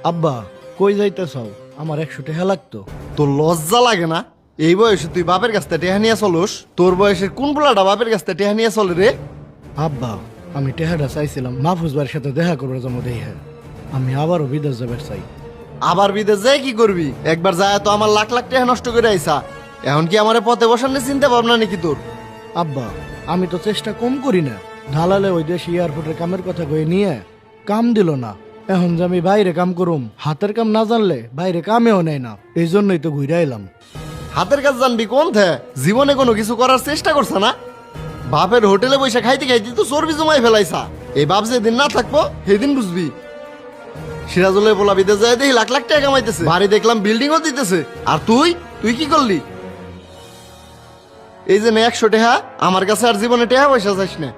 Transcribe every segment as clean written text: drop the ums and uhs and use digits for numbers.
আব্বা, কই যাইতেছাও? আমার 100 টাকা লাগতো। তোর লজ্জা লাগে না? এই বয়সে তুই বাপের কাছ থেকে টেহা নিয়ে চলোস? তোর বয়সের কোন পোলাটা বাপের কাছ থেকে টেহা নিয়ে চলে রে? আব্বা, আমি টেহাটা চাইছিলাম মাহফুজ ভাইয়ের সাথে দেখা করবার জন্য দেহে। আমি আবারও বিদেশ যাবার চাই। আবার বিদেশ যাই কি করবি? একবার যায় তো আমার লাখ লাখ টাকা নষ্ট করে আইসা। এখন কি আমার পথে বসানোর চিন্তা ভাবনা নাকি তোর? আব্বা, আমি তো চেষ্টা কম করি না। ঢালালে ওই দেশ এয়ারপোর্টের কামের কথা কয়ে নিয়ে কাম দিল না। এখন যে আমি বাইরে কাম করুম, হাতের কাম না জানলে বাইরে কামেও নেয় না। এই জন্যই তো ঘুরে এলাম। হাতের কাজ জানবি কোন থে? জীবনে কোনো কিছু করার চেষ্টা করছ না? বাপের হোটেলে বসে খাইতে খাইতে তো চর্বি জমাই ফেলাইছা। এই বাপ যেদিন না থাকবো সেদিন বুঝবি। সিরাজুলের পোলা বিদেশ যায় দেখি লাখ লাখ টাকা কামাইতেছে, বাড়ি দেখলাম বিল্ডিংও দিতেছে। আর তুই তুই কি করলি? এই যে 100 টাকা আমার কাছে আর জীবনে টাকা পয়সা চাইস না।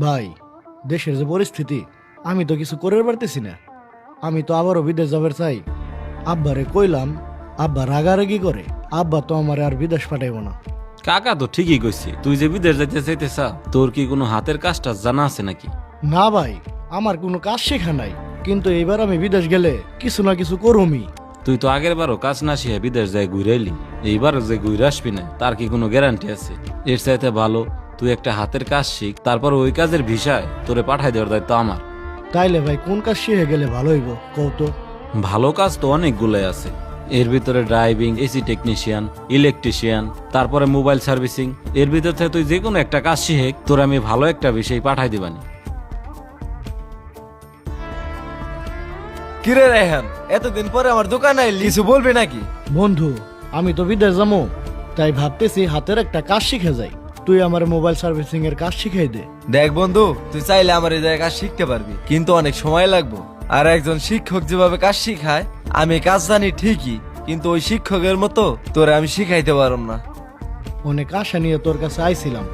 ভাই, দেশের যে পরিস্থিতি, আমি তো কিছু করে পারতেছি না। আমি তো আবারও বিদেশ যাবার চাই। আব্বারে কইলাম, আব্বা রাগারাগি করে। আব্বা তো আমার আর বিদেশ পাঠাইব না। কাকা তো ঠিকই কইছি, তুই যে বিদেশ যাইতে চাইতেছা, তোর কি কোনো হাতের কাজটা জানা আছে নাকি? না ভাই, আমার কোনো কাজ শেখা নাই। কিন্তু এবার আমি বিদেশ গেলে কিছু না কিছু করুমই। তুই তো আগের বারও কাজ না শিখে বিদেশ যায় ঘুরাইলি, এইবারও যে ঘুরে আসবি না তার কি কোনো গ্যারান্টি আছে? এর চাইতে ভালো তুই একটা হাতের কাজ শিখ, তারপর ওই কাজের ভিসায় তোরে পাঠাই দেওয়ার দায়িত্ব আমার। তাইলে ভাই কোন কাজ শিখে গেলে ভালো হইব কত? ভালো কাজ তো অনেকগুলাই আছে, এর ভিতরে ড্রাইভিং, এসি টেকনিশিয়ান, ইলেকট্রিশিয়ান, তারপরে মোবাইল সার্ভিসিং। এর ভিতর থেকে তুই যে কোনো একটা কাজ শিখে তোর আমি ভালো একটা বিষয় পাঠাই দিবানি। কিরে রায়হান, এতদিন পরে আমার দোকানে আইলি, কিছু বলবি নাকি? বন্ধু, আমি তো বিদেশ যাবো, তাই ভাবতেছি হাতের একটা কাজ শিখে যাই। তুই আমার মোবাইল সার্ভিসিং এর কাজ শিখাই দে। দেখ বন্ধু, তুই চাইলে আমার এই জায়গায় কাজ শিখতে পারবি, কিন্তু অনেক সময় লাগবে। আর একজন শিক্ষক যেভাবে কাজ শিখায়, আমি কাজ জানি ঠিকই, কিন্তু ওই শিক্ষকের মতো তোরে আমি শিখাইতে পারব না। অনেক আশা নিয়ে তোর কাছে আইছিলাম,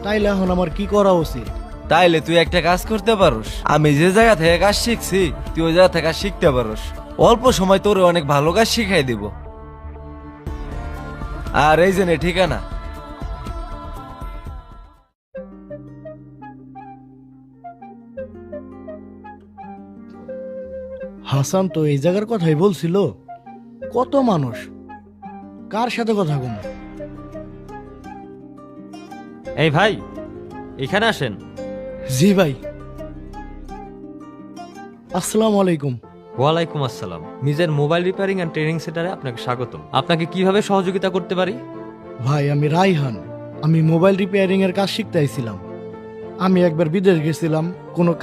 তাইলে এখন আমার কি করা উচিত? তাইলে তুই একটা কাজ করতে পারোস, আমি যে জায়গা থেকে কাজ শিখছি তুই ওই জায়গা থেকে কাজ শিখতে পারোস। অল্প সময় তোরে অনেক ভালো কাজ শিখাই দিব। আর এই যে নে ঠিকানা। হাসান তো এই জায়গার কথাই বলছিল। কত মানুষ, কার সাথে কথা কম? এই ভাই, এখানে আসেন। জি ভাই। আসসালামু আলাইকুম। ওয়ালাইকুম আসসালাম। নিজের মোবাইল রিপেয়ারিং অ্যান্ড ট্রেনিং সেন্টারে আপনাকে স্বাগতম। আপনাকে কিভাবে সহযোগিতা করতে পারি? ভাই, আমি রাইহান। আমি মোবাইল রিপেয়ারিং এর কাজ শিখতে আইছিলাম। আমি একবার বিদেশ গেছিলাম কোনো কাজ